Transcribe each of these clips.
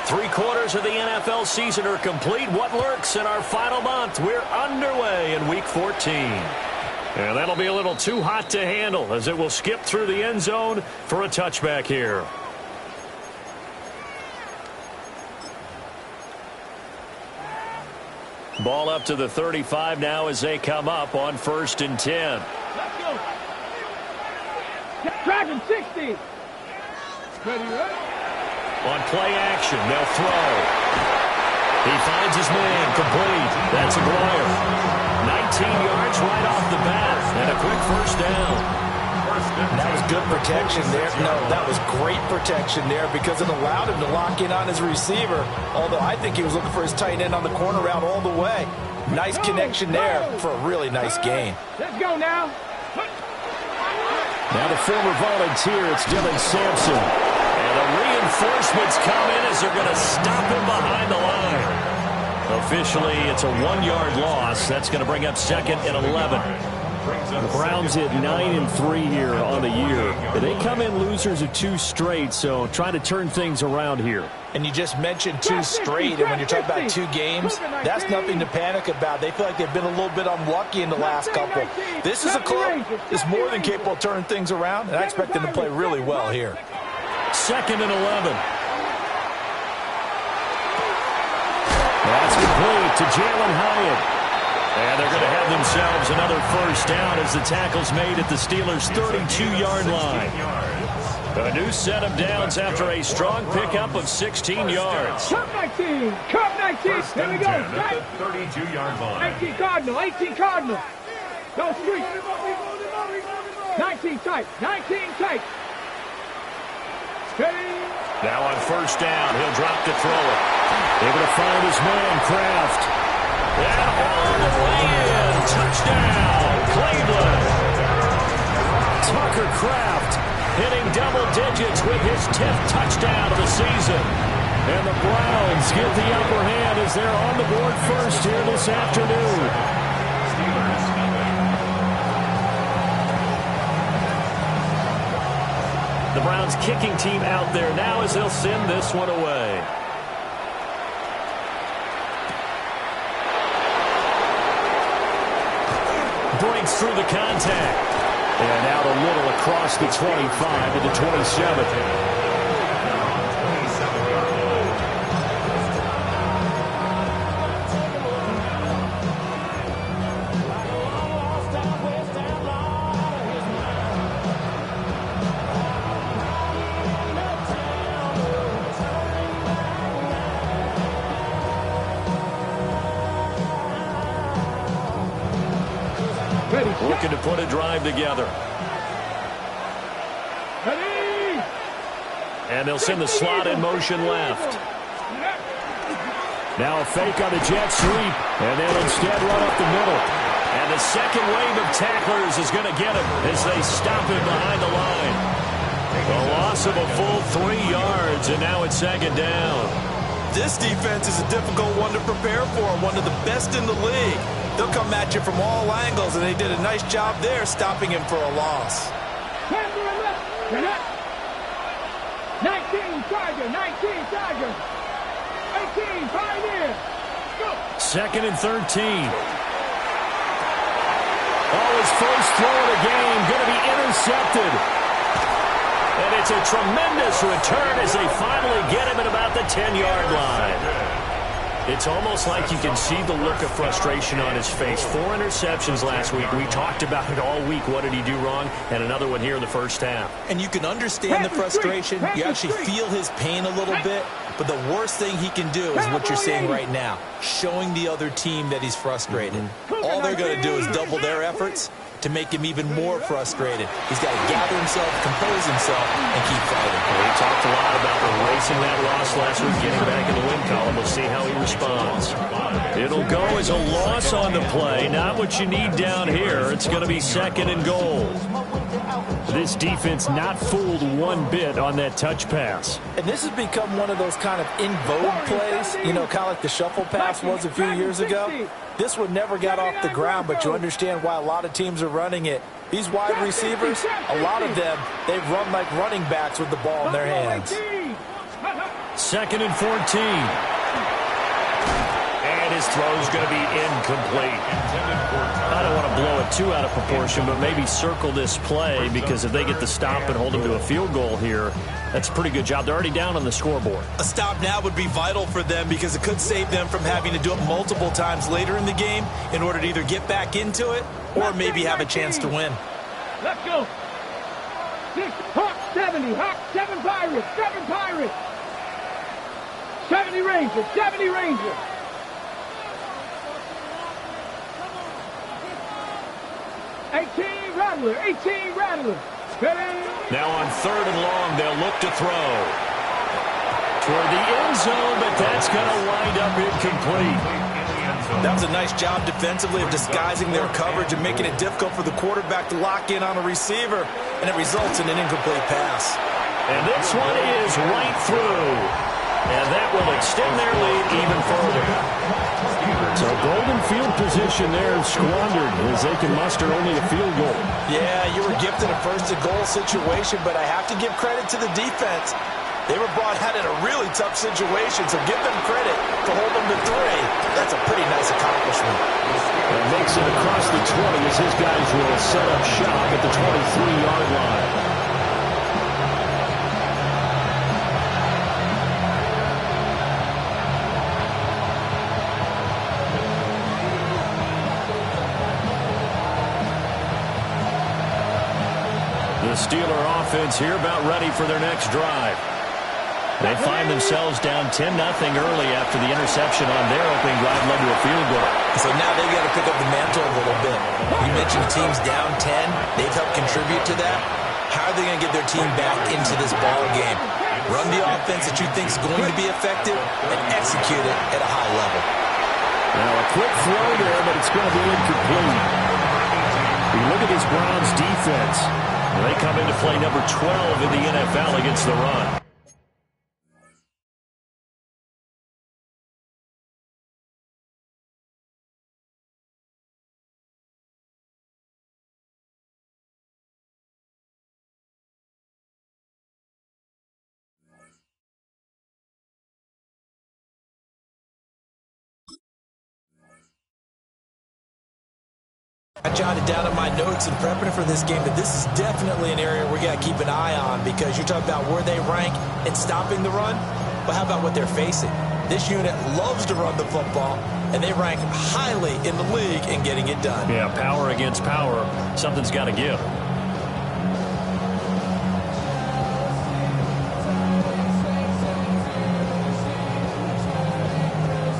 3/4 of the NFL season are complete. What lurks in our final month? We're underway in Week 14. And that'll be a little too hot to handle as it will skip through the end zone for a touchback here. Ball up to the 35 now as they come up on 1st and 10. Let's go. Driving 60. Ready, ready? On play action, they'll throw. He finds his man, complete. That's Aguirre. 19 yards right off the bat, and a quick first down. That was good protection there. No, that was great protection there because it allowed him to lock in on his receiver, although I think he was looking for his tight end on the corner route all the way. Nice connection there for a really nice gain. Let's go now. Now the former volunteer, it's Dylan Sampson. And the reinforcements come in as they're going to stop him behind the line. Officially, it's a 1-yard loss. That's going to bring up 2nd and 11. The Browns hit 9-3 here on the year. They come in losers of 2 straight, so trying to turn things around here. And you just mentioned 2 straight, and when you're talking about 2 games, that's nothing to panic about. They feel like they've been a little bit unlucky in the last couple. This is a club that's more than capable of turning things around, and I expect them to play really well here. 2nd and 11. That's complete to Jalen Hyatt. And they're going to have themselves another first down as the tackle's made at the Steelers' 32-yard line. A new set of downs after a strong pickup of 16 yards. Cup 19. Cup 19. Here we go. At the 32-yard line. 18 Cardinal. 18 Cardinal. Go street. 19 tight. 19 tight. Steady. Now on first down, he'll drop to throw it. Able to find his man, Kraft. And all the way in. Touchdown, Cleveland. Tucker Kraft hitting double digits with his 10th touchdown of the season. And the Browns get the upper hand as they're on the board first here this afternoon. The Browns kicking team out there now as they'll send this one away. Breaks through the contact. And out a little across the 25 to the 27. Looking to put a drive together. And they'll send the slot in motion left. Now a fake on the jet sweep. And they'll instead run up the middle. And the second wave of tacklers is going to get him as they stop him behind the line. A loss of a full 3 yards, and now it's 2nd down. This defense is a difficult one to prepare for, one of the best in the league. They'll come at you from all angles, and they did a nice job there stopping him for a loss. 19 Tiger, 19 Tiger. 18 Pioneer. Go. 2nd and 13. Oh, his first throw of the game going to be intercepted. And it's a tremendous return as they finally get him at about the 10-yard line. It's almost like you can see the look of frustration on his face. 4 interceptions last week. We talked about it all week. What did he do wrong? And another one here in the first half. And you can understand the frustration. You actually feel his pain a little bit. But the worst thing he can do is what you're seeing right now, showing the other team that he's frustrated. All they're going to do is double their efforts to make him even more frustrated. He's got to gather himself, compose himself, and keep fighting. Well, we talked a lot about erasing that loss last week, getting back in the win column. We'll see how he responds. It'll go as a loss on the play, not what you need down here. It's going to be 2nd and goal. This defense not fooled one bit on that touch pass. And this has become one of those kind of in vogue plays, you know, kind of like the shuffle pass was a few years ago. This one never got off the ground, but you understand why a lot of teams are running it. These wide receivers, a lot of them, they've run like running backs with the ball in their hands. 2nd and 14. And his throw's going to be incomplete. I don't want to blow it too out of proportion, but maybe circle this play, because if they get the stop and hold them to a field goal here, that's a pretty good job. They're already down on the scoreboard. A stop now would be vital for them, because it could save them from having to do it multiple times later in the game in order to either get back into it or maybe have a chance to win. Let's go. 6, Hawk 70, Hawk 7 Pirates, 7 Pirates. 70 Rangers, 70 Rangers. Rattler, 18 Rattler. Now on 3rd and long, they'll look to throw toward the end zone, but that's going to wind up incomplete. That was a nice job defensively of disguising their coverage and making it difficult for the quarterback to lock in on a receiver, and it results in an incomplete pass. And this one is right through, and that will extend their lead even further. So golden field position there squandered as they can muster only a field goal. Yeah, you were gifted a first-and-goal situation, but I have to give credit to the defense. They were brought out in a really tough situation, so give them credit to hold them to 3. That's a pretty nice accomplishment. And makes it across the 20 as his guys will set up shop at the 23-yard line. The Steeler offense here about ready for their next drive. They find themselves down 10-0 early after the interception on their opening drive led to a field goal. So now they've got to pick up the mantle a little bit. You mentioned teams down 10. They've helped contribute to that. How are they going to get their team back into this ball game? Run the offense that you think is going to be effective and execute it at a high level. Now a quick throw there, but it's going to be incomplete. You look at this Browns defense. They come into play number 12 in the NFL against the run. I jotted down in my notes in prepping for this game that this is definitely an area we got to keep an eye on, because you're talking about where they rank in stopping the run. But how about what they're facing? This unit loves to run the football, and they rank highly in the league in getting it done. Yeah, power against power. Something's got to give.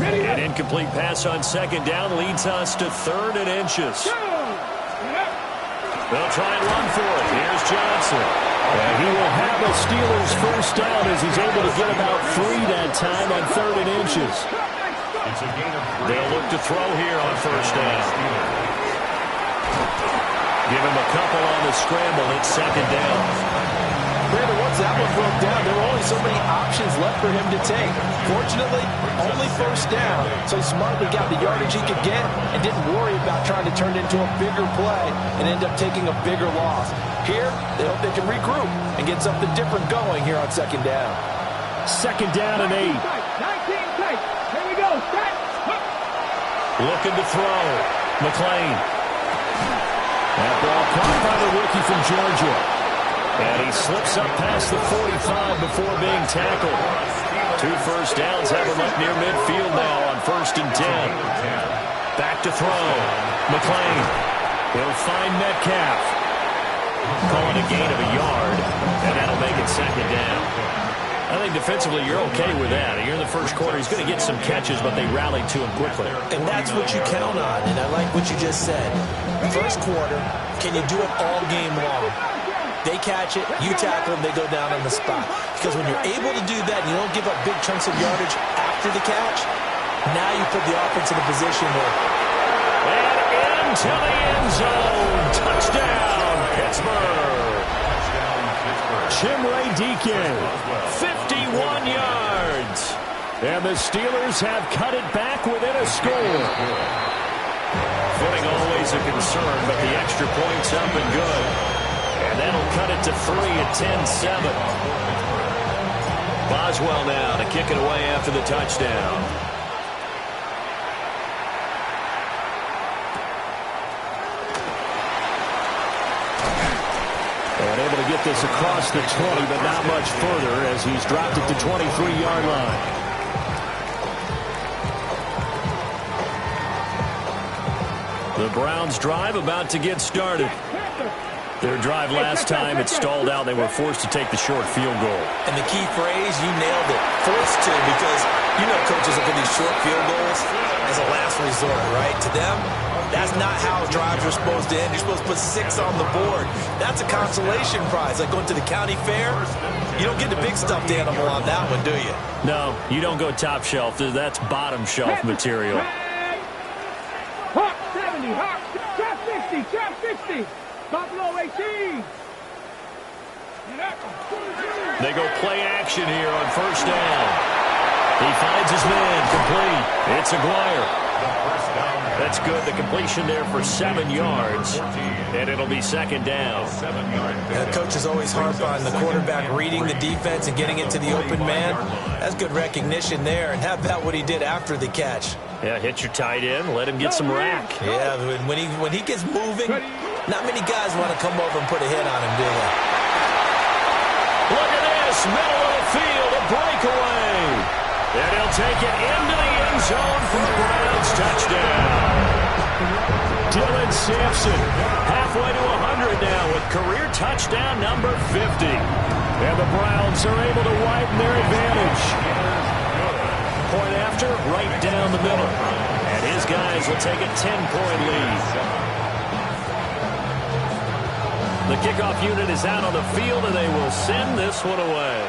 An incomplete pass on 2nd down leads us to 3rd and inches. They'll try and run for it. Here's Johnson. And he will have a Steelers first down as he's able to get about 3 that time on 3rd and inches. They'll look to throw here on 1st down. Give him a couple on the scramble. It's 2nd down. Brandon, once that one broke down, there were only so many options left for him to take. Fortunately, only 1st down, so he smartly got the yardage he could get and didn't worry about trying to turn it into a bigger play and end up taking a bigger loss. Here, they hope they can regroup and get something different going here on 2nd down. 2nd down and 8. 19 tight. Here we go. Looking to throw. McLean. That ball caught by the rookie from Georgia. And he slips up past the 45 before being tackled. 2 first downs have him up near midfield now on 1st and 10. Back to throw. McLean. He'll find Metcalf. Calling a gain of a yard, and that'll make it 2nd down. I think defensively you're okay with that. Here in the first quarter, he's going to get some catches, but they rallied to him quickly. And that's what you count on, and I like what you just said. First quarter, can you do it all game long? They catch it, you tackle them, they go down on the spot. Because when you're able to do that and you don't give up big chunks of yardage after the catch, now you put the offense in a position where... And into the end zone. Touchdown, Pittsburgh. Chimray Deacon, 51 yards. And the Steelers have cut it back within a score. Footing always a concern, but the extra point's up and good. And that'll cut it to 3 at 10-7. Boswell now to kick it away after the touchdown. And able to get this across the 20, but not much further as he's dropped it to 23-yard line. The Browns drive about to get started. Their drive last time, it stalled out. They were forced to take the short field goal. And the key phrase, you nailed it, forced to, because you know coaches look at these short field goals as a last resort, right? To them, that's not how drives are supposed to end. You're supposed to put 6 on the board. That's a consolation prize, like going to the county fair. You don't get the big stuffed animal on that one, do you? No, you don't go top shelf. That's bottom shelf material. Hawk 70, Hawk, trap 60, trap 60. Buffalo 18. They go play action here on first down. He finds his man, complete. It's Aguirre. That's good. The completion there for 7 yards. And it'll be second down. The coaches always harp on the quarterback reading the defense and getting it to the open man. That's good recognition there. And how about what he did after the catch? Yeah, hit your tight end. Let him get some rack. Yeah, when he gets moving, not many guys want to come over and put a hit on him, do they? Look at this. Middle of the field. A breakaway. And he'll take it into the end zone for the Browns. Touchdown. Dylan Sampson halfway to 100 now with career touchdown number 50. And the Browns are able to widen their advantage. Point after, right down the middle. And his guys will take a 10-point lead. The kickoff unit is out on the field, and they will send this one away.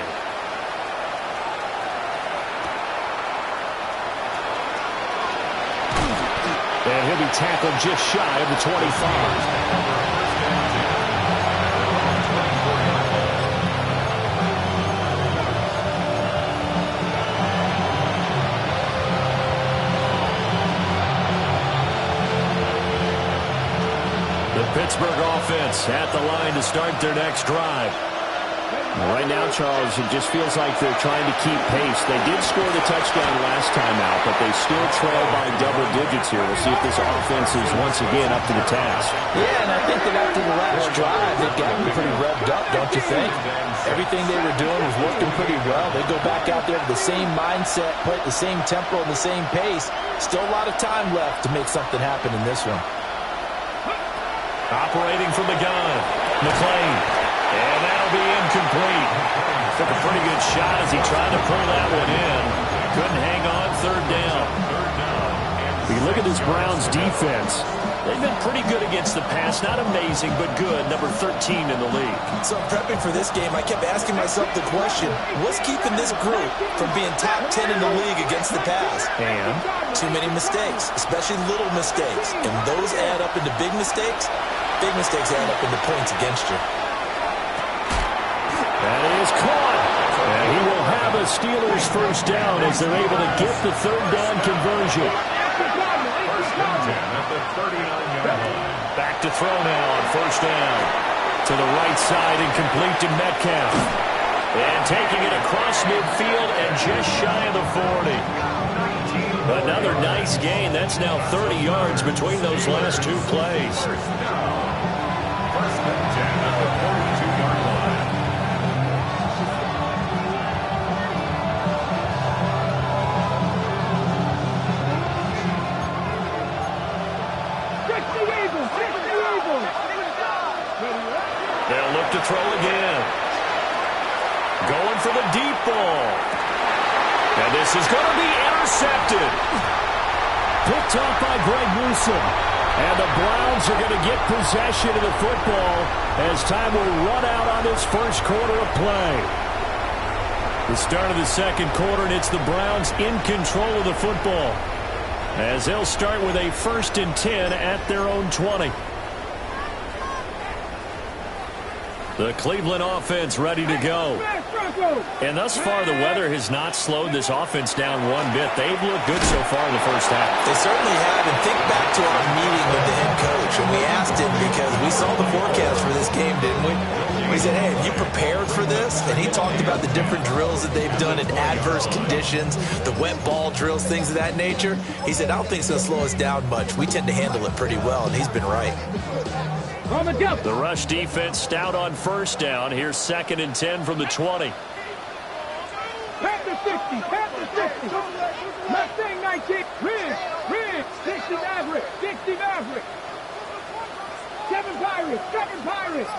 And he'll be tackled just shy of the 25. Pittsburgh offense at the line to start their next drive. Right now, Charles, it just feels like they're trying to keep pace. They did score the touchdown last time out, but they still trail by double digits here. We'll see if this offense is once again up to the task. Yeah, and I think that after the last drive, they've gotten pretty revved up, don't you think? Everything they were doing was working pretty well. They go back out there with the same mindset, play at the same tempo and the same pace. Still a lot of time left to make something happen in this one. Operating from the gun, McClain. And that'll be incomplete. Took a pretty good shot as he tried to pull that one in. Couldn't hang on, third down. If you look at this Browns defense, they've been pretty good against the pass. Not amazing, but good. Number 13 in the league. So prepping for this game, I kept asking myself the question, what's keeping this group from being top 10 in the league against the pass? And too many mistakes, especially little mistakes. And those add up into big mistakes. Big mistakes add up into points against you. That is caught. And he will have a Steelers first down as they're able to get the third down conversion. Back to throw now on first down. To the right side and complete to Metcalf. And taking it across midfield and just shy of the 40. Another nice gain. That's now 30 yards between those last two plays. They'll look to throw again. Going for the deep ball. And this is going to be intercepted. Picked off by Greg Newsome. And the Browns are going to get possession of the football as time will run out on this first quarter of play. The start of the second quarter, and it's the Browns in control of the football as they'll start with a 1st and 10 at their own 20. The Cleveland offense ready to go. And thus far, the weather has not slowed this offense down one bit. They've looked good so far in the first half. They certainly have. And think back to our meeting with the head coach. And we asked him because we saw the forecast for this game, didn't we? We said, hey, have you prepared for this? And he talked about the different drills that they've done in adverse conditions, the wet ball drills, things of that nature. He said, I don't think it's going to slow us down much. We tend to handle it pretty well, and he's been right. The rush defense stout on first down. Here's 2nd and 10 from the 20. Pat the 60, pat the 60. Mustang 19, Ridge, 60 Maverick, 60 Maverick. 7 Pirates, 7 Pirates.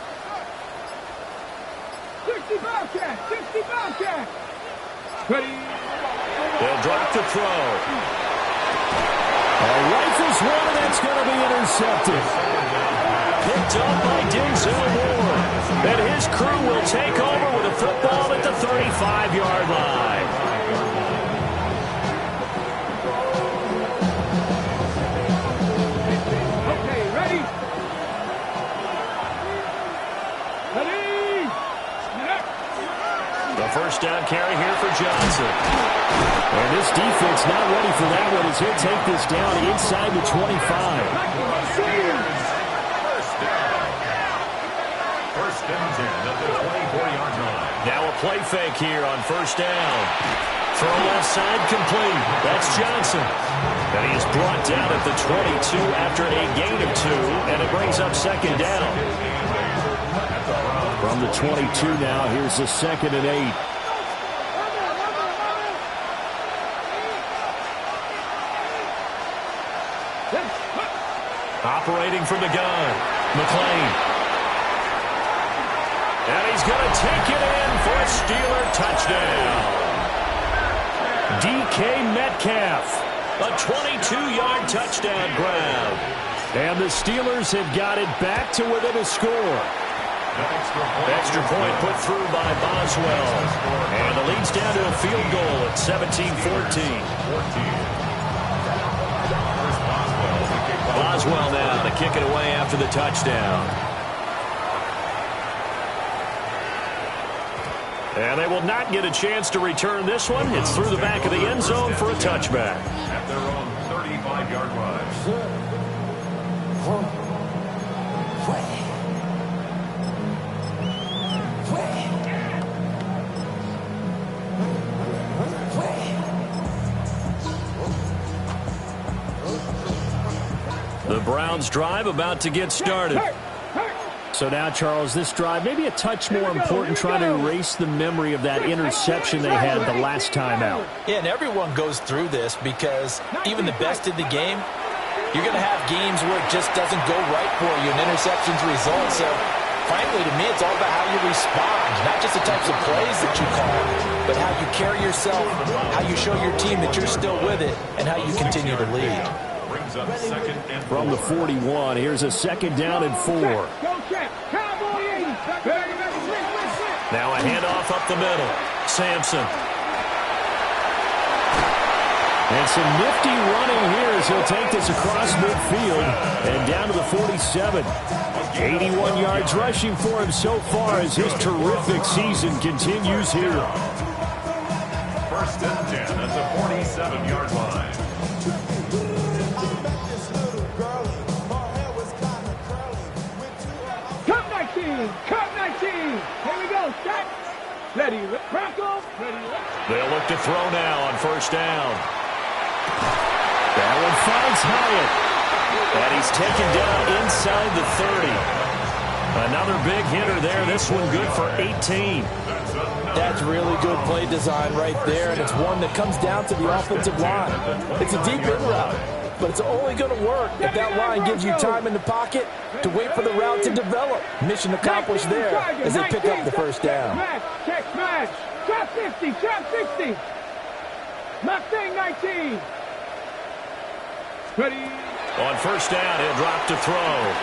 60 Bobcat, 60 Bobcat. Ready. They'll drop the throw. Rifles one, and that's going to be intercepted. Picked up by Denzel Ward. And his crew will take over with a football at the 35-yard line. Okay, ready? The first down carry here for Johnson. And this defense not ready for that one as he'll take this down inside the 25. First and 10 at the 24-yard line. Now a play fake here on first down. Throw left side complete. That's Johnson. And he is brought down at the 22 after a gain of 2, and it brings up 2nd down. From the 22 now, here's the 2nd and 8. Operating from the gun, McLean. And he's going to take it in for a Steeler touchdown. DK Metcalf, a 22-yard touchdown grab. And the Steelers have got it back to within a score. Extra point put through by Boswell. And the lead's down to a field goal at 17-14. Boswell now to kick it away after the touchdown. And they will not get a chance to return this one. It's through the back of the end zone for a touchback. At their own 35-yard line. The Browns drive about to get started. So now, Charles, this drive maybe a touch more important, trying to erase the memory of that interception they had the last time out. Yeah, and everyone goes through this because even the best in the game, you're going to have games where it just doesn't go right for you and interceptions result. So, frankly, to me, it's all about how you respond, not just the types of plays that you call, but how you carry yourself, how you show your team that you're still with it, and how you continue to lead. From the 41, here's a 2nd down and 4. Now a handoff up the middle. Sampson. And some nifty running here as he'll take this across midfield and down to the 47. 81 yards rushing for him so far as his terrific season continues here. First and 10 at the 47-yard line. Cut 19. Here we go. Set. Ready. Bronco. Ready. They'll look to throw now on first down. That one finds Hyatt. And he's taken down inside the 30. Another big hitter there. This one good for 18. That's really good play design right there, and it's one that comes down to the offensive line. It's a deep in route, but it's only going to work if that line gives you time in the pocket to wait for the route to develop. Mission accomplished there as they pick up the first down. Check smash. Trap 50. Trap 60. Mustang 19. Ready. On first down, he'll drop to throw.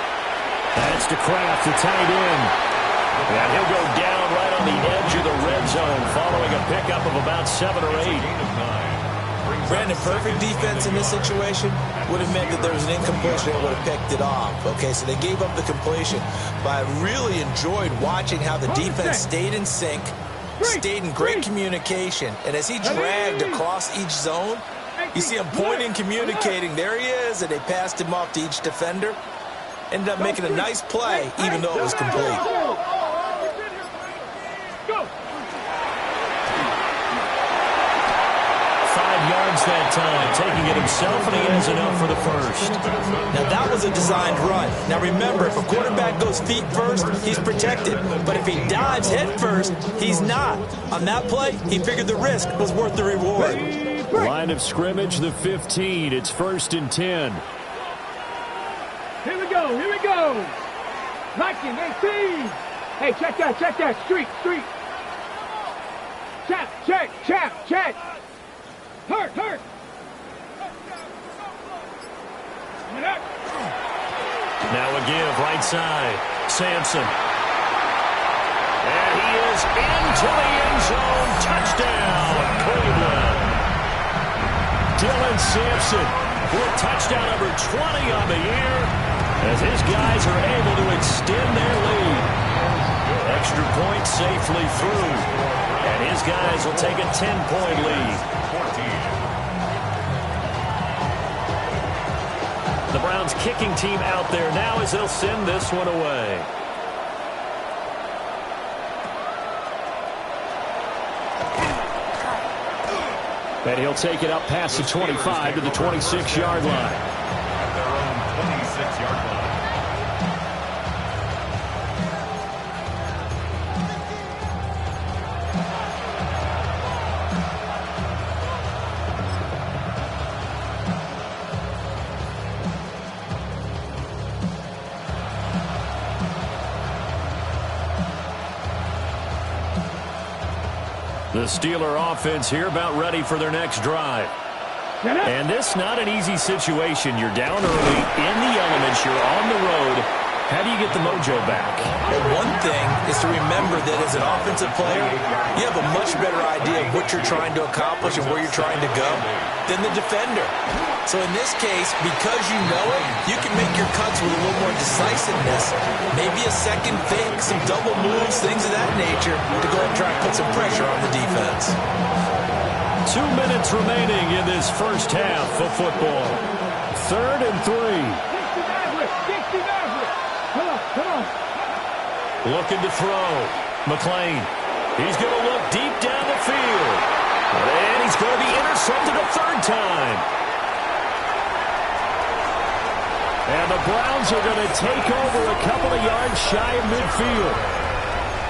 That's to Kraft, the tight end. And he'll go down right on the edge of the red zone following a pickup of about 7 or 8. Brandon, perfect defense in this situation would have meant that there was an incompletion that would have picked it off. Okay, so they gave up the completion. But I really enjoyed watching how the defense stayed in sync, stayed in great communication. And as he dragged across each zone, you see him pointing, communicating. There he is, and they passed him off to each defender. Ended up making a nice play, even though it was complete. 5 yards that time, taking it himself, and he has enough for the first. Now, that was a designed run. Now, remember, if a quarterback goes feet first, he's protected. But if he dives head first, he's not. On that play, he figured the risk was worth the reward. Line of scrimmage, the 15. It's 1st and 10. Here we go, here we go. Liking 18. Hey, check that. Street. Check. Hurt. Now a give, right side. Sampson. And he is into the end zone. Touchdown, Cleveland. Dylan Sampson with touchdown number 20 on the year as his guys are able to extend their lead. Extra point safely through. And his guys will take a 10-point lead. The Browns kicking team out there now as they'll send this one away. And he'll take it up past the 25 to the 26-yard line. At their own 26-yard line. The Steeler offense here about ready for their next drive. And this not an easy situation. You're down early, in the elements, you're on the road. How do you get the mojo back? Well, one thing is to remember that as an offensive player, you have a much better idea of what you're trying to accomplish and where you're trying to go than the defender. So in this case, because you know it, you can make your cuts with a little more decisiveness. Maybe a second fake, some double moves, things of that nature to go and try and put some pressure on the defense. 2 minutes remaining in this first half of football. 3rd and 3. Come on. Looking to throw. McLean. He's going to look deep down the field. And he's going to be intercepted a 3rd time. And the Browns are going to take over a couple of yards shy of midfield.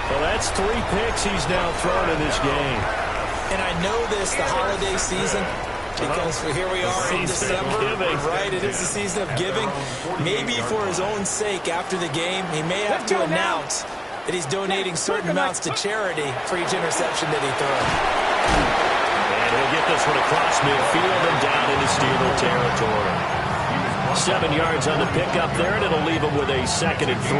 Well, that's 3 picks he's now thrown in this game. And I know this, the holiday season, because here we are in December, right? It is the season of giving. Maybe for his own sake, after the game, he may have to announce that he's donating certain amounts to charity for each interception that he throws. And he'll get this one across midfield and down into Steeler territory. 7 yards on the pickup there, and it'll leave him with a 2nd and 3.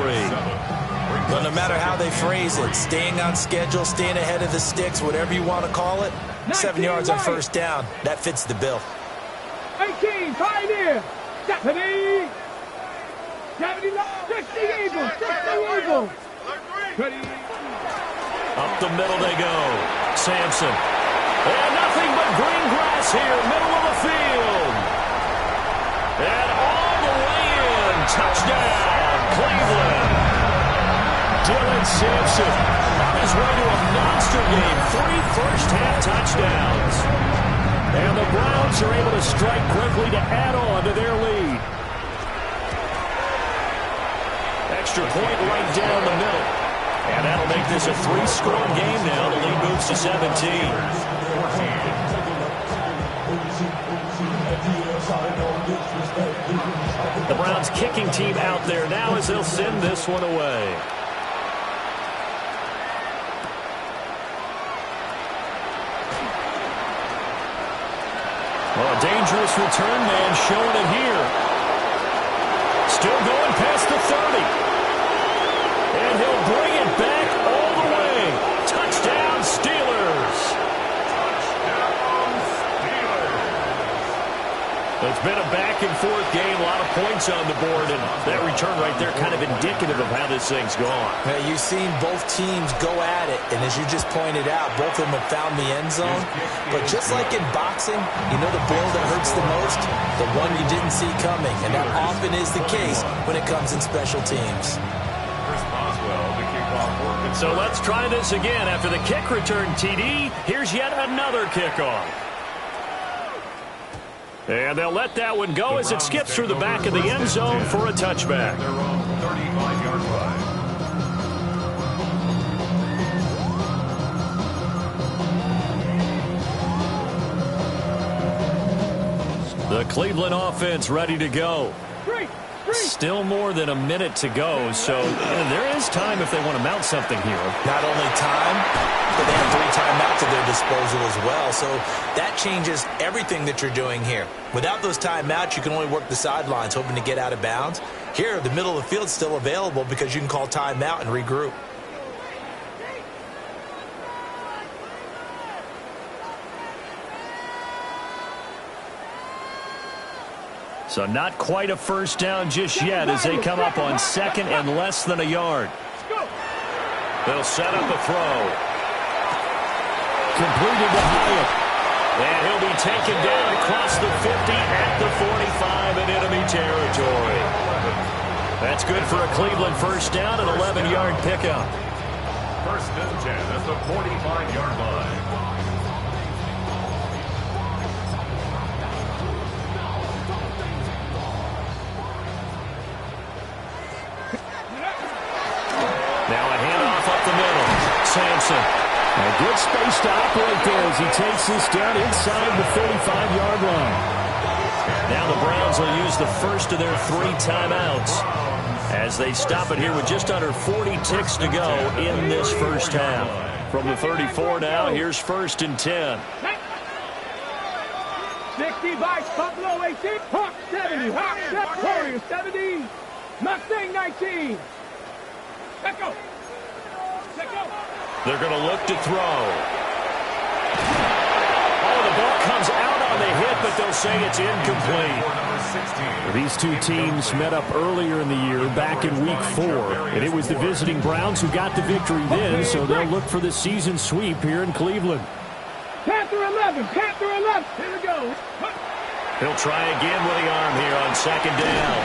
But no matter how they phrase it, staying on schedule, staying ahead of the sticks, whatever you want to call it, 7 yards on 1st down, that fits the bill. 18, Pioneer. 70. 60 Eagles. 60 Eagles. Up the middle they go. Sampson. And nothing but green grass here, middle of the field. And all the way in. Touchdown, Cleveland. Dylan Sampson on his way to a monster game. 3 first-half touchdowns. And the Browns are able to strike quickly to add on to their lead. Extra point right down the middle. And that'll make this a 3-score game now. The lead moves to 17. The Browns kicking team out there now as they'll send this one away. Well, a dangerous return man showing it here. Still going past the 30. And he'll bring it back all the way. Touchdown, Steelers. It's been a back-and-forth game, a lot of points on the board, and that return right there kind of indicative of how this thing's gone. You've seen both teams go at it, and as you just pointed out, both of them have found the end zone. But just like in boxing, you know the blow that hurts the most? The one you didn't see coming, and that often is the case when it comes in special teams. So let's try this again. After the kick return TD, here's yet another kickoff. And they'll let that one go as it skips through the back of the end zone for a touchback. 35-yard line. The Cleveland offense ready to go. Still more than a minute to go, so there is time if they want to mount something here. Not only time, but they have 3 timeouts at their disposal as well, so that changes everything that you're doing here. Without those timeouts, you can only work the sidelines, hoping to get out of bounds. Here, the middle of the field is still available because you can call timeout and regroup. So not quite a first down just yet as they come up on second and less than a yard. They'll set up a throw. Completed to Hyatt. And he'll be taken down across the 50 at the 45 in enemy territory. That's good for a Cleveland first down, an 11-yard pickup. First and 10 at the 45-yard line. Sampson. A good space to operate there as he takes this down inside the 35-yard line. Now the Browns will use the first of their 3 timeouts as they stop it here with just under 40 ticks to go in this first half. From the 34 now, here's first and 10. 60 Vikes, Buffalo 18, Hawk 70, Hawk 7, Warriors 70, Mustang 19. Let's go. Let's go. They're going to look to throw. Oh, the ball comes out on the hit, but they'll say it's incomplete. These two teams met up earlier in the year, back in Week 4, and it was the visiting Browns who got the victory then, so they'll look for the season sweep here in Cleveland. Panther 11, Panther 11. Here we go. He'll try again with the arm here on second down.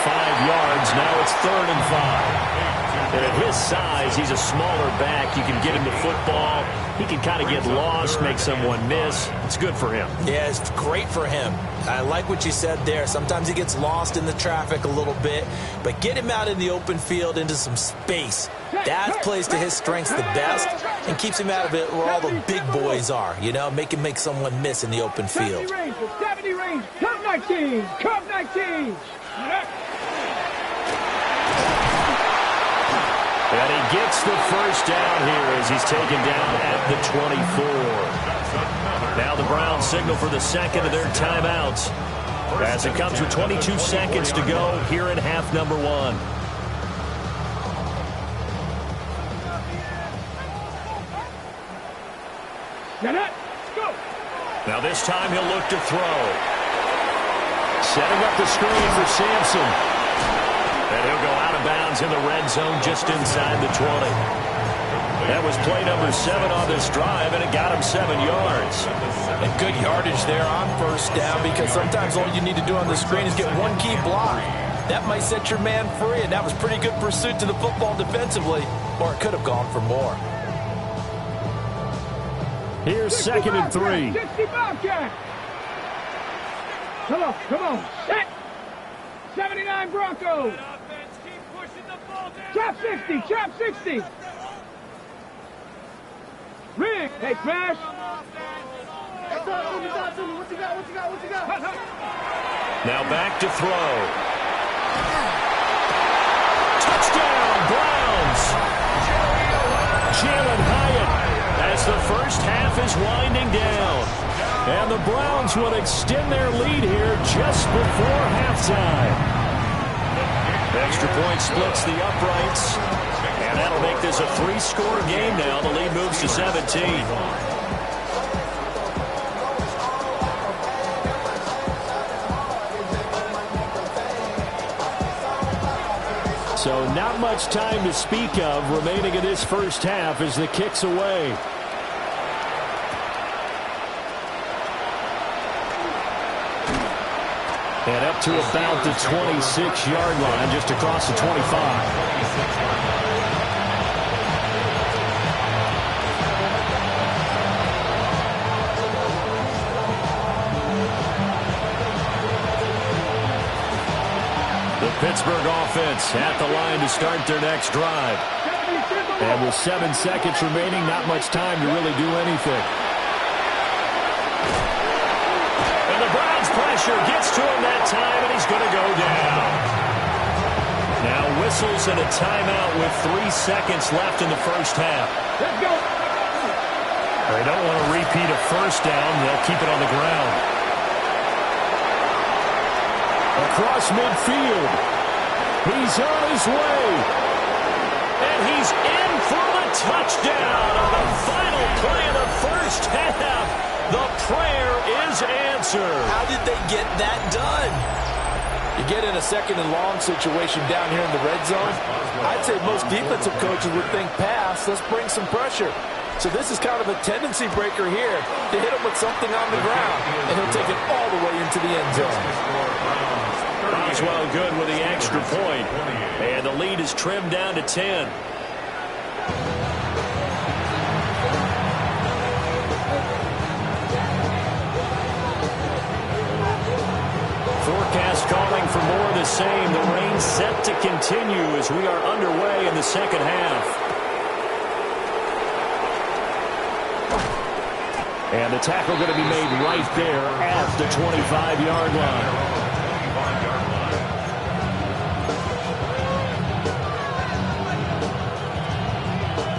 5 yards, now it's 3rd and 5. And at his size, he's a smaller back. You can get him the football. He can kind of get lost, make someone miss. It's good for him. Yeah, it's great for him. I like what you said there. Sometimes he gets lost in the traffic a little bit, but get him out in the open field into some space. That plays to his strengths the best and keeps him out of it where all the big boys are, you know, make him make someone miss in the open field. 70 range, Cub 19, Cub 19. And he gets the first down here as he's taken down at the 24. Now the Browns signal for the second of their timeouts as it comes with 22 seconds to go here in half number 1. Now this time he'll look to throw. Setting up the screen for Sampson. And he'll go out of bounds in the red zone just inside the 20. That was play number 7 on this drive, and it got him 7 yards. And good yardage there on first down because sometimes all you need to do on the screen is get one key block. That might set your man free, and that was pretty good pursuit to the football defensively, or it could have gone for more. Here's 2nd and 3. 60 Bobcat. Come on. Set. 79 Broncos. Chop 60, chop 60. Rig. Hey, Smash. What you got? Now back to throw. Touchdown, Browns. Jalen Hyatt as the first half is winding down. And the Browns will extend their lead here just before halftime. Extra point splits the uprights. And that'll make this a 3-score game now. The lead moves to 17. So not much time to speak of remaining in this first half as the kick's away. And up to about the 26-yard line, just across the 25. Pittsburgh offense at the line to start their next drive. And with 7 seconds remaining, not much time to really do anything. And the Browns' pressure gets to him that time, and he's going to go down. Now whistles and a timeout with 3 seconds left in the first half. Let's go. They don't want to repeat a first down. They'll keep it on the ground. Across midfield. He's on his way. And he's in for the touchdown on the final play of the first half. The prayer is answered. How did they get that done? You get in a second and long situation down here in the red zone. I'd say most defensive coaches would think pass. Let's bring some pressure. So this is kind of a tendency breaker here to hit him with something on the ground. And he'll take it all the way into the end zone. Well good with the extra point. And the lead is trimmed down to 10. Forecast calling for more of the same. The rain set to continue as we are underway in the second half. And the tackle going to be made right there at the 25-yard line.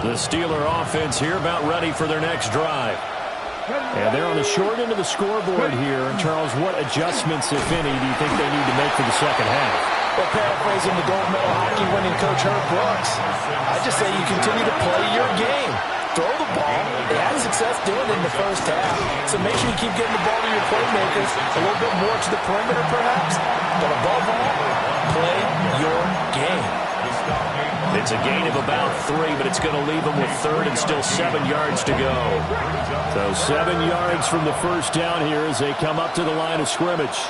The Steeler offense here about ready for their next drive. And they're on the short end of the scoreboard here. And Charles, what adjustments, if any, do you think they need to make for the second half? Well, paraphrasing the gold medal hockey winning coach Herb Brooks, I just say you continue to play your game. Throw the ball. They had success doing it in the first half. So make sure you keep getting the ball to your playmakers, a little bit more to the perimeter perhaps. But above all, play your game. It's a gain of about 3, but it's going to leave them with third and still 7 yards to go. So 7 yards from the first down here as they come up to the line of scrimmage.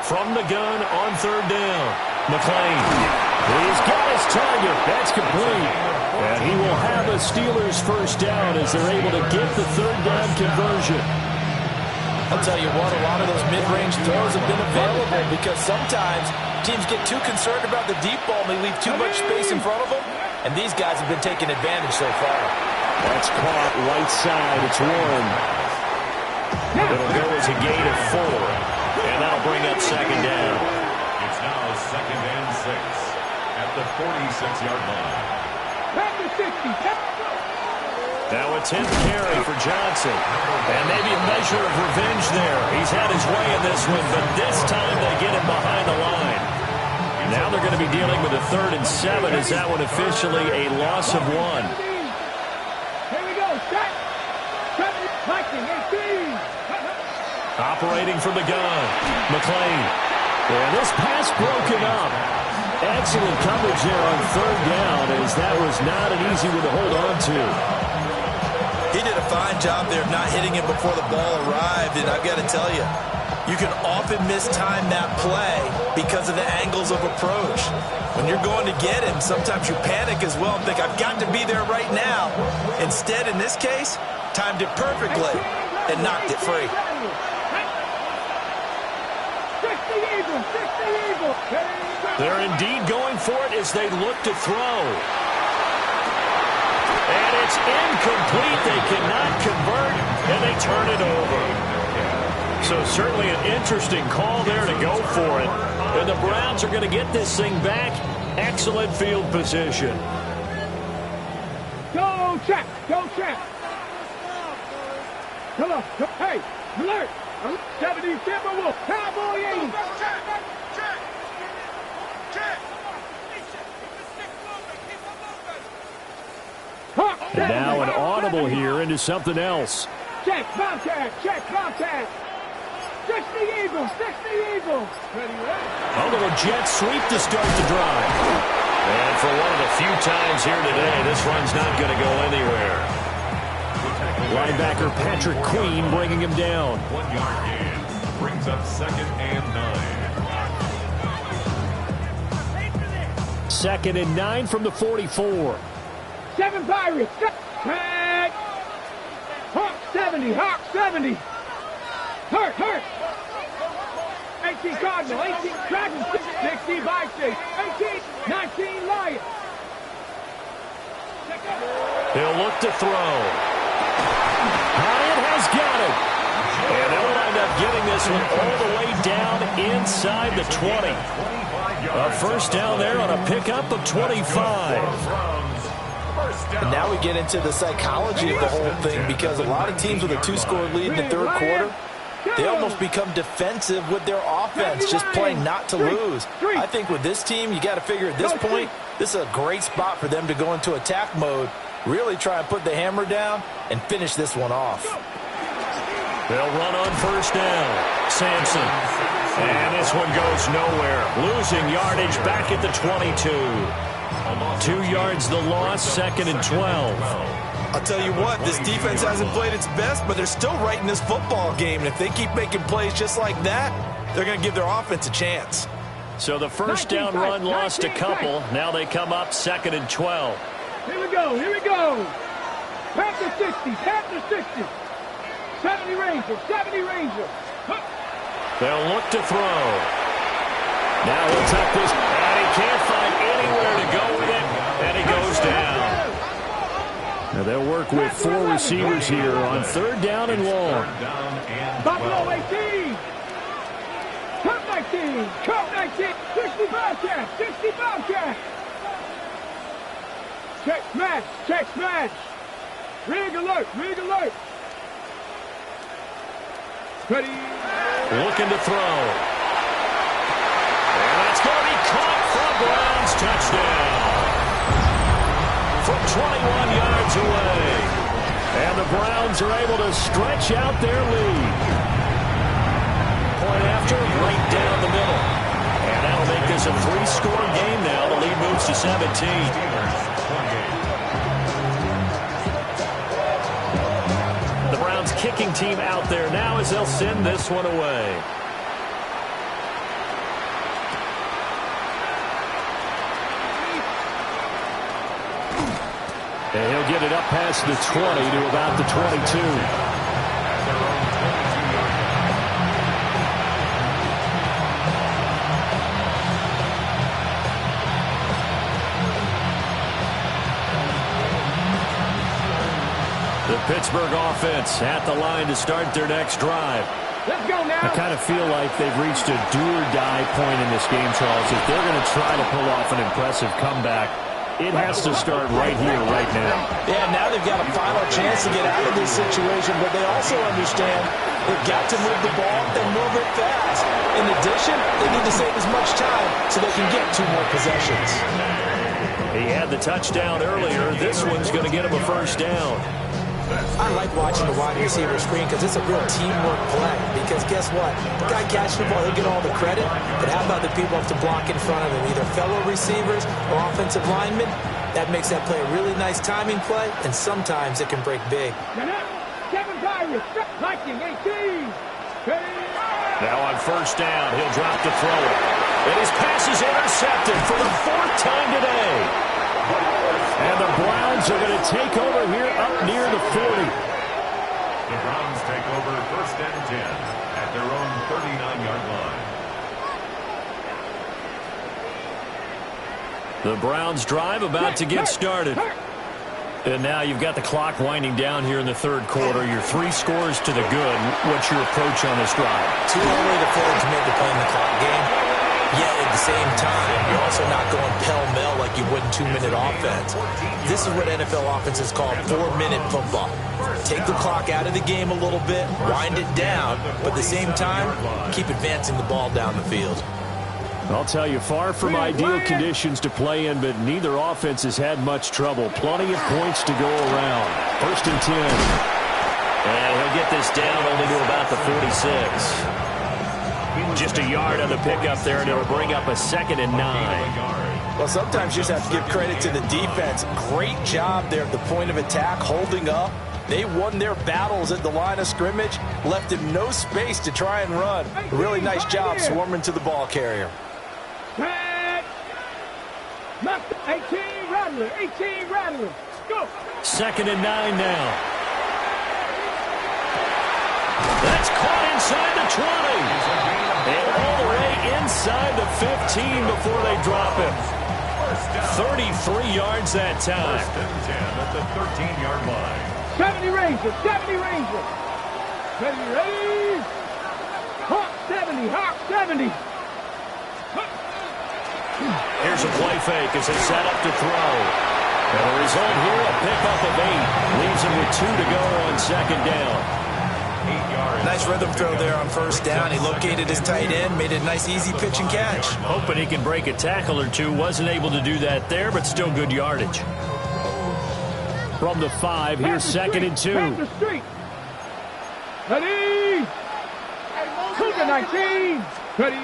From the gun on third down, McClain. He's got his target. That's complete. And he will have a Steelers first down as they're able to get the third down conversion. I'll tell you what, a lot of those mid-range throws have been available because sometimes teams get too concerned about the deep ball and they leave too much space in front of them, and these guys have been taking advantage so far. That's caught right side. It's one. It'll go as a gain of 4, and that'll bring up second down. It's now 2nd and 6 at the 46-yard line. Now a 10th carry for Johnson. And maybe a measure of revenge there. He's had his way in this one, but this time they get him behind the line. Now they're going to be dealing with a 3rd and 7. Is that one officially a loss of 1? Here we go. Set. Viking 18. Operating from the gun. McClain. Yeah, this pass broken up. Excellent coverage there on third down as that was not an easy one to hold on to. He did a fine job there of not hitting him before the ball arrived, and I've got to tell you, you can often mistime that play because of the angles of approach. When you're going to get him, sometimes you panic as well and think, I've got to be there right now. Instead, in this case, timed it perfectly and knocked it free. They're indeed going for it as they look to throw. And it's incomplete. They cannot convert, and they turn it over. So certainly an interesting call there to go for it. And the Browns are going to get this thing back. Excellent field position. Go check. Go check. Come on. Hey, alert. 70 Timberwolves. Cowboy 80. And now an audible here into something else. Check, contact, check, contact. 60 Eagles, 60 Eagles. Ready, A little jet sweep to start the drive. And for one of the few times here today, this run's not going to go anywhere. Linebacker Patrick Queen bringing him down. 1 yard gain. Brings up 2nd and 9. 2nd and 9 from the 44. 7 Pirates. Tag. Hawk 70, Hawk 70. Hurt. 18 Cardinal, 18 Dragons, 16 Vikings, 18, 19 Lions. He'll look to throw. Hyatt has got it. And they'll wind up getting this one all the way down inside the 20. A first down there on a pickup of 25. And now we get into the psychology of the whole thing, because a lot of teams with a 2-score lead in the third quarter, they almost become defensive with their offense, just playing not to lose. I think with this team, you got to figure at this point, this is a great spot for them to go into attack mode, really try and put the hammer down and finish this one off. They'll run on first down. Sampson. And this one goes nowhere. Losing yardage back at the 22. 2 yards the loss, 2nd and 12. I'll tell you what, this defense hasn't played its best, but they're still right in this football game. And if they keep making plays just like that, they're going to give their offense a chance. So the first down run lost a couple. Now they come up 2nd and 12. Here we go. Panther 60, Panther 60. 70 Rangers. They'll look to throw. Now he'll tuck this, and he can't find anywhere to go with it, and he goes down. Now they'll work with 4 receivers here on 3rd down and long. Buffalo 18. Cup 19. 60 Bobcats. Check smash. Rig alert. Ready. Looking to throw. And that's going to be caught for a Browns touchdown. From 21 yards away. And the Browns are able to stretch out their lead. Point after, right down the middle. And that'll make this a 3-score game now. The lead moves to 17. The Browns kicking team out there now as they'll send this one away. And he'll get it up past the 20 to about the 22. The Pittsburgh offense at the line to start their next drive. Let's go now. I kind of feel like they've reached a do-or-die point in this game, Charles. If they're going to try to pull off an impressive comeback, it has to start right here, right now. Yeah, now they've got a final chance to get out of this situation, but they also understand they've got to move the ball and move it fast. In addition, they need to save as much time so they can get 2 more possessions. He had the touchdown earlier. This one's going to get him a first down. I like watching the wide receiver screen because it's a real teamwork play. Because guess what? The guy catching the ball, he'll get all the credit. But how about the people have to block in front of him, either fellow receivers or offensive linemen? That makes that play a really nice timing play, and sometimes it can break big. Kevin Byron, Viking 18. Now on first down, he'll drop to throw it. And his pass is intercepted for the 4th time today. And the Browns are going to take over here up near the 40. The Browns take over 1st and 10 at their own 39-yard line. The Browns drive about to get started. And now you've got the clock winding down here in the 3rd quarter. You're 3 scores to the good. What's your approach on this drive? Too early to fully commit to playing the clock game. Yet at the same time, you're also not going pell-mell like you would in 2-minute offense. This is what NFL offenses call 4-minute football. Take the clock out of the game a little bit, wind it down, but at the same time, keep advancing the ball down the field. I'll tell you, far from ideal conditions to play in, but neither offense has had much trouble. Plenty of points to go around. 1st and 10. And he'll get this down only to about the 46. Just a yard on the pickup there, and it'll bring up a 2nd and 9. Well, sometimes you just have to give credit to the defense. Great job there at the point of attack, holding up. They won their battles at the line of scrimmage, left him no space to try and run. Really nice job swarming to the ball carrier. 18 Rattler, 18 Rattler. Go. 2nd and 9 now. That's caught inside the 20. And all the way inside the 15 before they drop him. 33 yards that time. 1st and 10 at the 13-yard line. 70 Rangers, 70 Rangers. Ready. Hawk 70, Hawk 70. Here's a play fake as they set up to throw. And the result here, a pickup of 8. Leaves him with 2 to go on 2nd down. 8 yards. Nice rhythm throw there on 1st down. He located his tight end, made it a nice easy pitch and catch. Hoping he can break a tackle or two. Wasn't able to do that there, but still good yardage. From the 5, here's 2nd and 2. Pass the street. Ready. Cougar 19. Ready.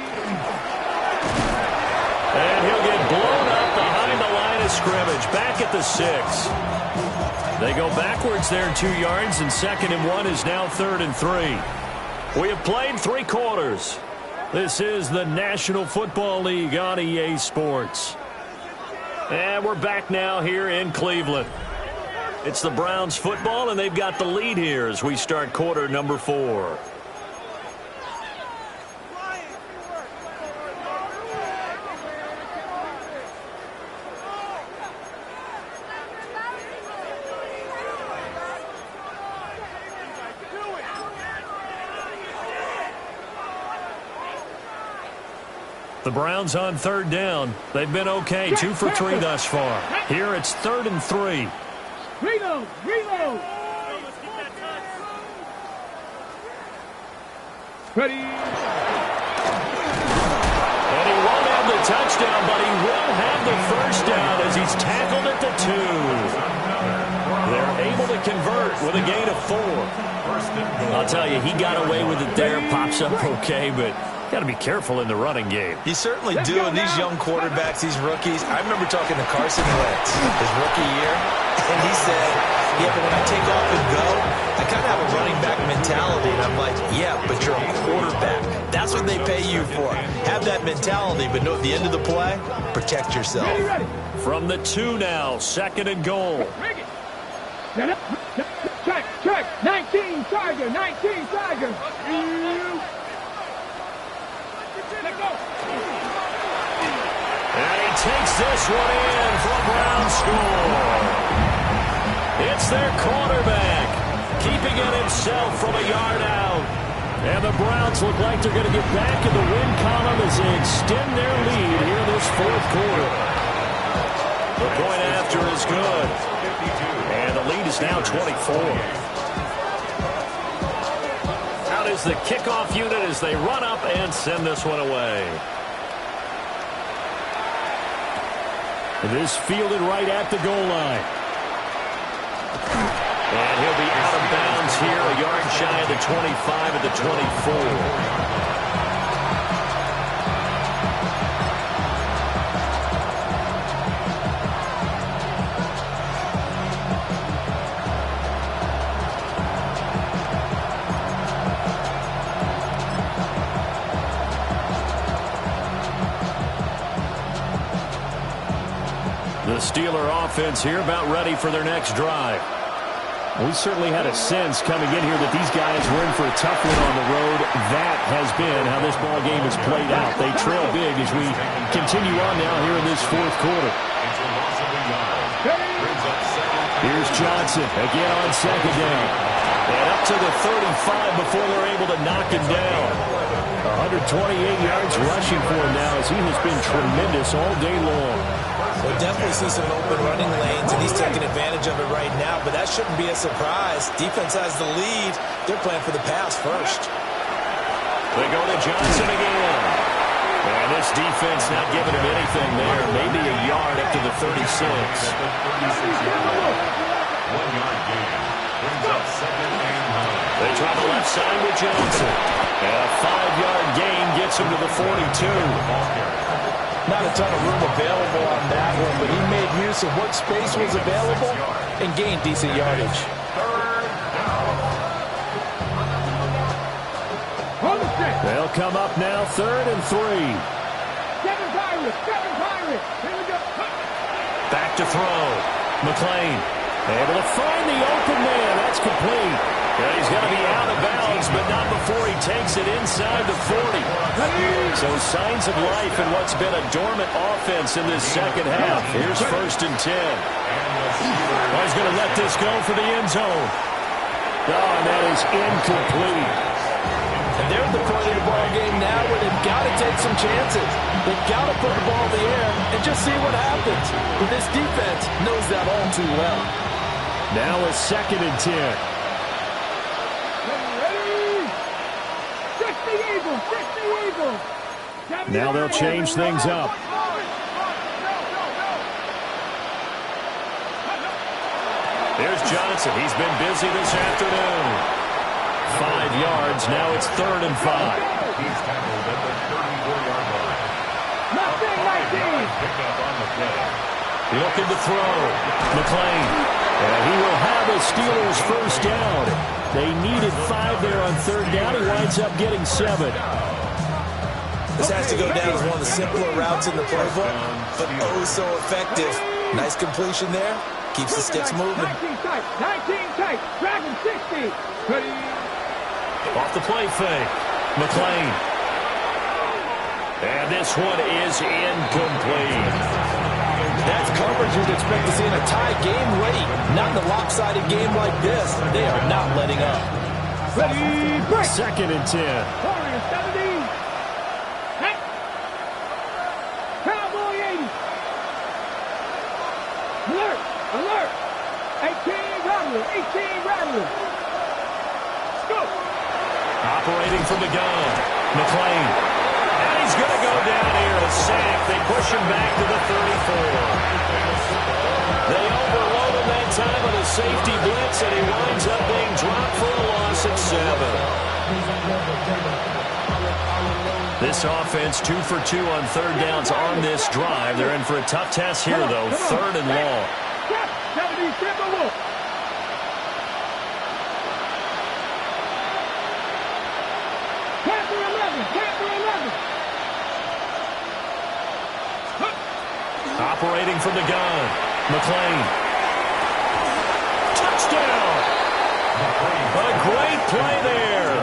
And he'll get blown up behind the line of scrimmage. Back at the 6. They go backwards there 2 yards, and 2nd and 1 is now 3rd and 3. We have played 3 quarters. This is the National Football League on EA Sports. And we're back now here in Cleveland. It's the Browns football, and they've got the lead here as we start quarter number 4. The Browns on 3rd down. They've been okay, 2 for 3 thus far. Here it's 3rd and 3. Reload, reload. Ready. And he won't have the touchdown, but he will have the 1st down as he's tackled at the 2. They're able to convert with a gain of 4. I'll tell you, he got away with it there, pops up okay, but got to be careful in the running game. You certainly do, and these young quarterbacks, these rookies. I remember talking to Carson Wentz his rookie year, and he said, yeah, but when I take off and go, I kind of have a running back mentality. And I'm like, yeah, but you're a quarterback. That's what they pay you for. Have that mentality, but know at the end of the play, protect yourself. Ready. From the 2 now, 2nd and goal. Check. 19 Tiger, 19 Tiger. Let go. And he takes this one in for a Brown score. It's their quarterback, keeping it himself from a yard out. And the Browns look like they're going to get back in the win column as they extend their lead here this 4th quarter. The point after is good. And the lead is now 24. Out is the kickoff unit as they run up and send this one away. This fielded right at the goal line. And he'll be out of bounds here, a yard shy of the 25 at the 24. The Steeler offense here about ready for their next drive. We certainly had a sense coming in here that these guys were in for a tough one on the road. That has been how this ball game has played out. They trail big as we continue on now here in this 4th quarter. Here's Johnson again on 2nd down. And up to the 35 before they're able to knock him down. 128 yards rushing for him now as he has been tremendous all day long. We'll definitely see some open running lanes, and he's taking advantage of it right now, but that shouldn't be a surprise. Defense has the lead. They're playing for the pass first. They go to Johnson again. And this defense not giving him anything there. Maybe a yard up to the 36. 1 yard gain. Brings up 2nd and 9. They try the left side with Johnson. And a 5-yard gain gets him to the 42. Not a ton of room available on that one, but he made use of what space was available and gained decent yardage. They'll come up now, 3rd and 3. Seven Pirates. Here we go. Back to throw. McLean able to find the open man. That's complete. Yeah, he's going to be out of bounds, but not before he takes it inside the 40. So signs of life in what's been a dormant offense in this second half. Here's 1st and 10. Oh, he's going to let this go for the end zone. Oh, and that is incomplete. And they're at the point of the ball game now where they've got to take some chances. They've got to put the ball in the air and just see what happens. But this defense knows that all too well. Now a 2nd and 10. Now they'll change things up. There's Johnson. He's been busy this afternoon. 5 yards. Now it's 3rd and 5. He's tackled at the 34-yard line. Picked up on the play. Looking to throw. McLean. And he will have a Steelers first down. They needed 5 there on 3rd down. He winds up getting 7. This has to go down as one of the simpler routes in the playbook, but oh so effective. Nice completion there. Keeps the sticks moving. 19 tight. Dragon 60. Off the play fake. McLean. And this one is incomplete. That's coverage you'd expect to see in a tie game late. Not in a lopsided game like this. They are not letting up. Ready, break. 2nd and 10. Warriors 70. Hey. Cowboy 80. Alert. 18 Rattler. Go. Operating from the gun. McLean. And he's going to go down here. A sack. They push him back to the 34. They overload him that time with a safety blitz, and he winds up being dropped for a loss of 7. This offense 2 for 2 on 3rd downs on this drive. They're in for a tough test here, though. 3rd and long. 70 Timberwolf. Panther 11. Operating from the gun. McLean. Touchdown. A great play there.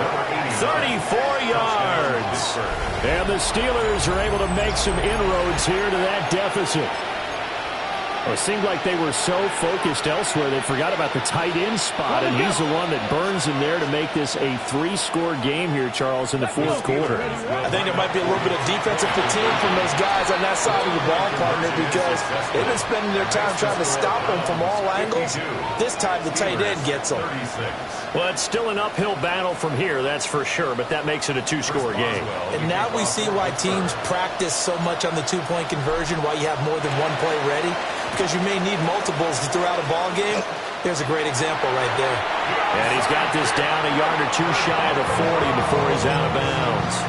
34 yards. And the Steelers are able to make some inroads here to that deficit. Well, it seemed like they were so focused elsewhere they forgot about the tight end spot, and he's the one that burns in there to make this a 3-score game here, Charles, in the 4th quarter. I think there might be a little bit of defensive fatigue from those guys on that side of the ball, partner, because they've been spending their time trying to stop them from all angles. This time the tight end gets them. Well, it's still an uphill battle from here, that's for sure, but that makes it a 2-score game. And now we see why teams practice so much on the 2-point conversion, why you have more than one play ready, because you may need multiples to throw out a ball game. There's a great example right there. And he's got this down a yard or 2 shy of the 40 before he's out of bounds.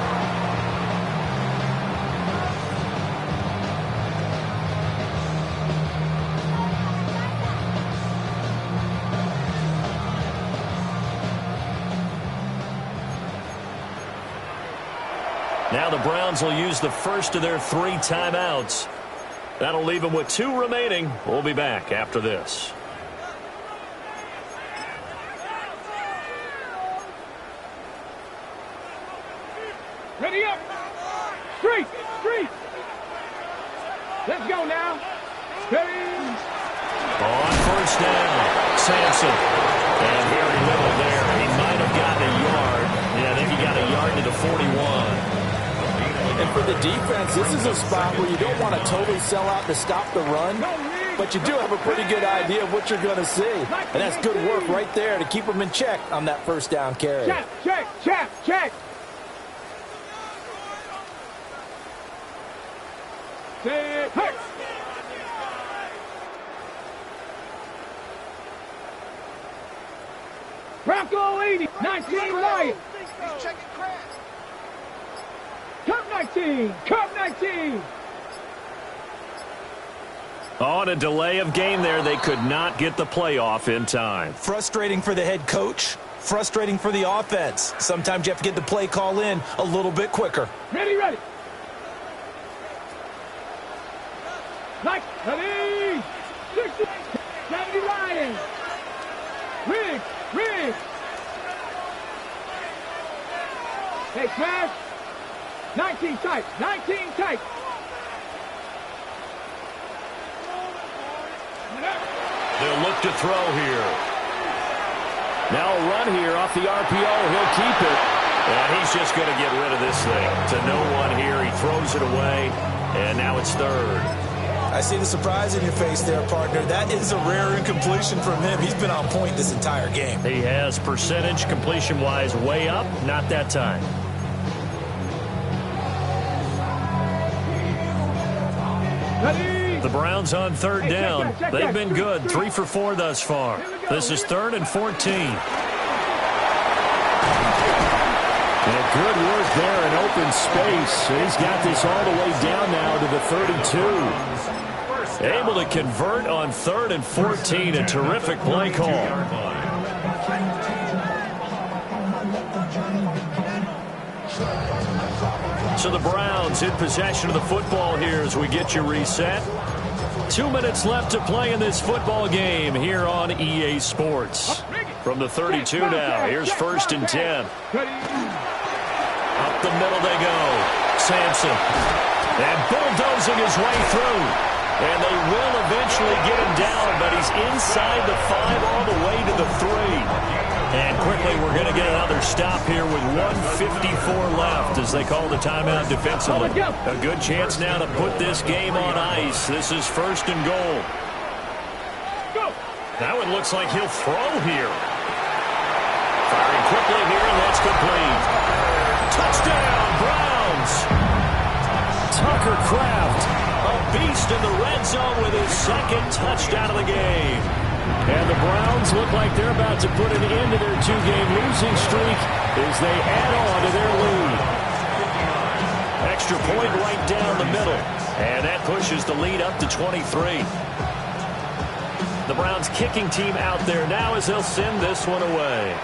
Now the Browns will use the first of their 3 timeouts. That'll leave them with 2 remaining. We'll be back after this. Ready up. Street. Let's go now. Ready. On 1st down, Sampson. And very little there. He might have gotten a yard. Yeah, I think he got a yard to the 41. And for the defense, this is a spot where you don't want to totally sell out to stop the run, but you do have a pretty good idea of what you're going to see. And that's good work right there to keep them in check on that 1st down carry. Check. Hey. Bronco 80, 19 Lions. Cup 19. Cup 19. On a delay of game there, they could not get the playoff in time. Frustrating for the head coach. Frustrating for the offense. Sometimes you have to get the play call in a little bit quicker. Ready, ready. Like, ready. 60, 70 Lions. Rig. Hey, smash. 19 tight. 19 tight. They'll look to throw here. Now a run here off the RPO. He'll keep it. And he's just going to get rid of this thing. To no one here. He throws it away. And now it's third. I see the surprise in your face there, partner. That is a rare incompletion from him. He's been on point this entire game. He has percentage completion-wise way up. Not that time. Ready. The Browns on third down. They've been good. 3 for 4 thus far. This is 3rd and 14. And good work there in open space. He's got this all the way down now to the 32. Able to convert on 3rd and 14. A terrific play call. So the Browns in possession of the football here as we get you reset. 2 minutes left to play in this football game here on EA Sports. From the 32 now, here's 1st and 10. Up the middle they go. Sampson. And bulldozing his way through. And they will eventually get him down, but he's inside the 5 all the way to the 3. And quickly we're going to get another stop here with 1:54 left as they call the timeout defensively. A good chance now to put this game on ice. This is 1st and goal. That one looks like he'll throw here. Firing quickly here, and that's complete. Touchdown, Browns! Tucker Kraft, a beast in the red zone with his 2nd touchdown of the game. And the Browns look like they're about to put an end to their 2-game losing streak as they add on to their lead. Extra point right down the middle. And that pushes the lead up to 23. The Browns kicking team out there now as they'll send this one away.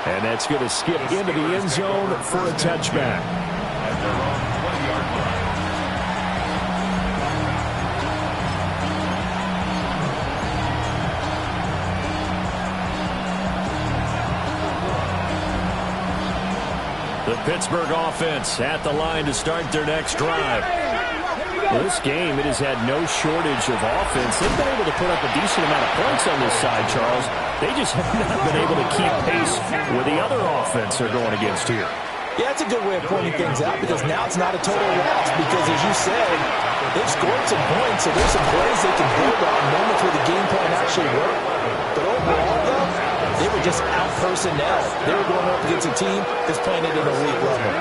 And that's going to skip into the end zone for a touchback. At their own 20-yard line. The Pittsburgh offense at the line to start their next drive. Well, this game, it has had no shortage of offense. They've been able to put up a decent amount of points on this side, Charles. They just have not been able to keep pace with the other offense they're going against here. Yeah, that's a good way of pointing things out because now it's not a total loss because, as you said, they've scored some points, so there's some plays they can build on, moments where the game plan actually worked. But overall, though, they were just out-personnel. They were going up against a team that's playing at an elite level.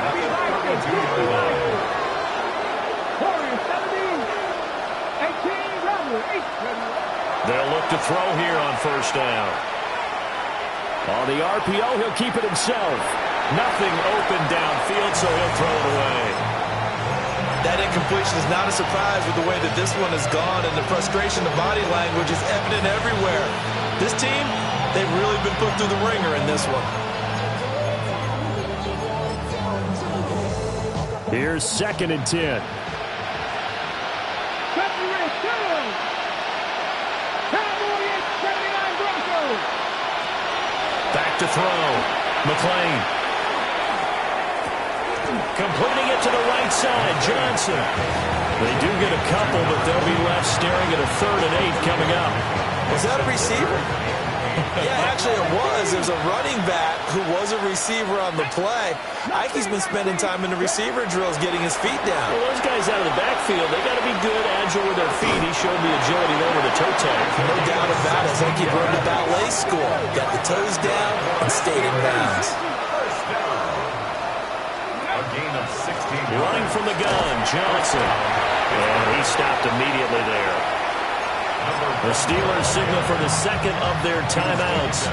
They'll look to throw here on 1st down. On the RPO, he'll keep it himself. Nothing open downfield, so he'll throw it away. That incompletion is not a surprise with the way that this one has gone, and the frustration, the body language is evident everywhere. This team, they've really been put through the ringer in this one. Here's 2nd and 10. Back to throw. McLean. Completing it to the right side. Johnson. They do get a couple, but they'll be left staring at a 3rd and 8 coming up. Was that a receiver? Yeah, actually it was. There's a running back who was a receiver on the play. Ike's been spending time in the receiver drills getting his feet down. Well, those guys out of the backfield, they got to be good, agile with their feet. He showed the agility there with a toe tag. No doubt about it. Ike brought the ballet score. Got the toes down and stayed in bounds. A gain of 16. Running from the gun, Johnson. And he stopped immediately there. The Steelers signal for the 2nd of their timeouts.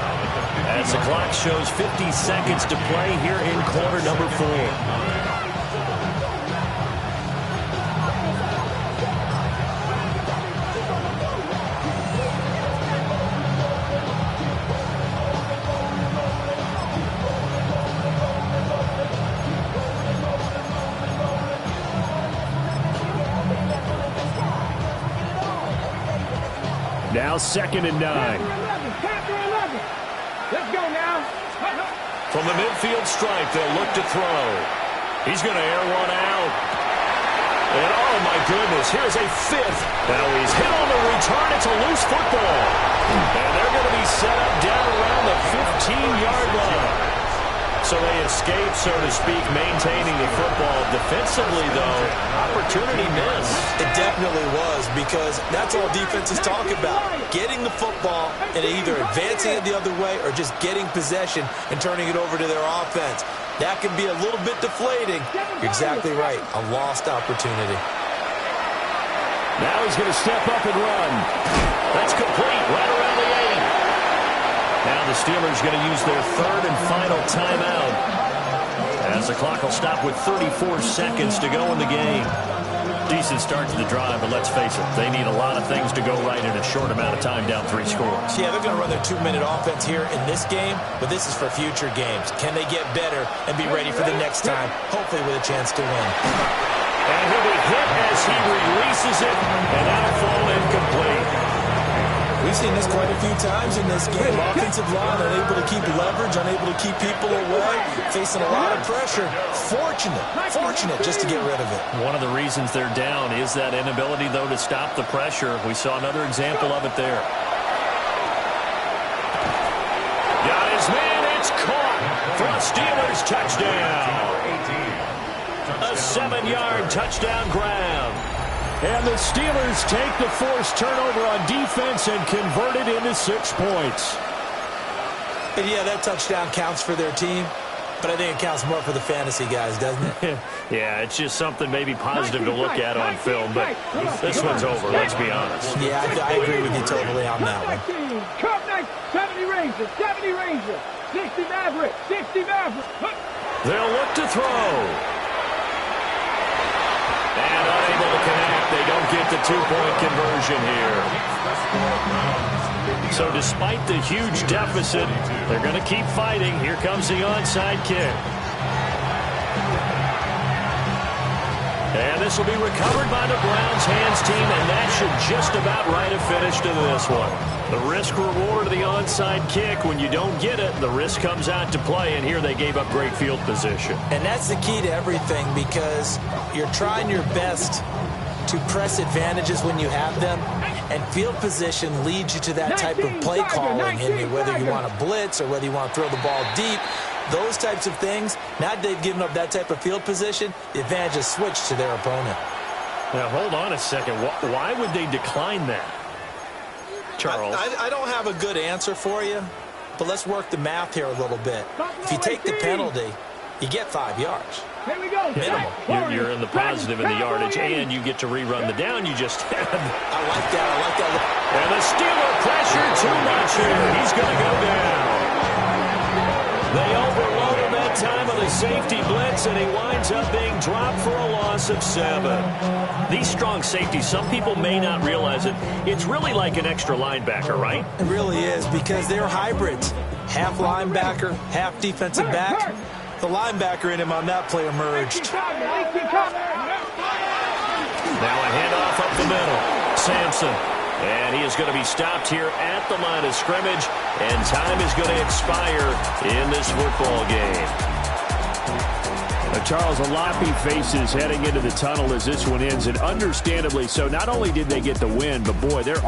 As the clock shows 50 seconds to play here in quarter number 4. Now 2nd and 9. Let's go now. From the midfield stripe, they'll look to throw. He's going to air one out. And oh my goodness, here's a 5th. Now he's hit on the return. It's a loose football. And they're going to be set up down around the 15-yard line. So they escape, so to speak, maintaining the football. Defensively, though, opportunity missed. It definitely was, because that's all defenses talk about. Getting the football and either advancing it the other way or just getting possession and turning it over to their offense. That can be a little bit deflating. You're exactly right. A lost opportunity. Now he's going to step up and run. That's complete right around the 8. Now the Steelers going to use their 3rd and final timeout, as the clock will stop with 34 seconds to go in the game. Decent start to the drive, but let's face it, they need a lot of things to go right in a short amount of time, down 3 scores. Yeah, they're going to run their 2-minute offense here in this game, but this is for future games. Can they get better and be ready for the next time, hopefully with a chance to win? And he'll be hit as he releases it, and that'll fall incomplete. We've seen this quite a few times in this game. Offensive line unable to keep leverage, unable to keep people away, facing a lot of pressure. Fortunate just to get rid of it. One of the reasons they're down is that inability, though, to stop the pressure. We saw another example of it there. Got his man, it's caught for a Steelers touchdown. A 7-yard touchdown grab. And the Steelers take the forced turnover on defense and convert it into 6 points. And yeah, that touchdown counts for their team, but I think it counts more for the fantasy guys, doesn't it? Yeah, it's just something maybe positive to look at on film, but this one's over, let's be honest. Yeah, I agree with you totally on that one. 70 Rangers, 70 Rangers, 60 Mavericks, 60 Mavericks. They'll look to throw. And unable to connect. They don't get the 2-point conversion here. So despite the huge deficit, they're going to keep fighting. Here comes the onside kick. And this will be recovered by the Browns hands team, and that should just about write a finish to this one. The risk-reward of the onside kick, when you don't get it, the risk comes out to play, and here they gave up great field position. And that's the key to everything, because you're trying your best to press advantages when you have them, and field position leads you to that type of play calling, and whether you want to blitz or whether you want to throw the ball deep, those types of things. Now that they've given up that type of field position, the advantage is switched to their opponent. Now, hold on a second. Why would they decline that, Charles? I don't have a good answer for you, but let's work the math here a little bit. If you take the penalty, you get 5 yards. Here we go. Minimal. You're in the positive in the yardage, and you get to rerun the down you just had. I like that. And the Steeler pressure too much here. He's going to go down. They overload him that time on the safety blitz, and he winds up being dropped for a loss of 7. These strong safeties, some people may not realize it, it's really like an extra linebacker, right? It really is, because they're hybrids. Half linebacker, half defensive back. The linebacker in him on that play emerged. Now a handoff up the middle. Sampson. And he is going to be stopped here at the line of scrimmage. And time is going to expire in this football game. Charles, a lot he faces heading into the tunnel as this one ends. And understandably so. Not only did they get the win, but boy, they're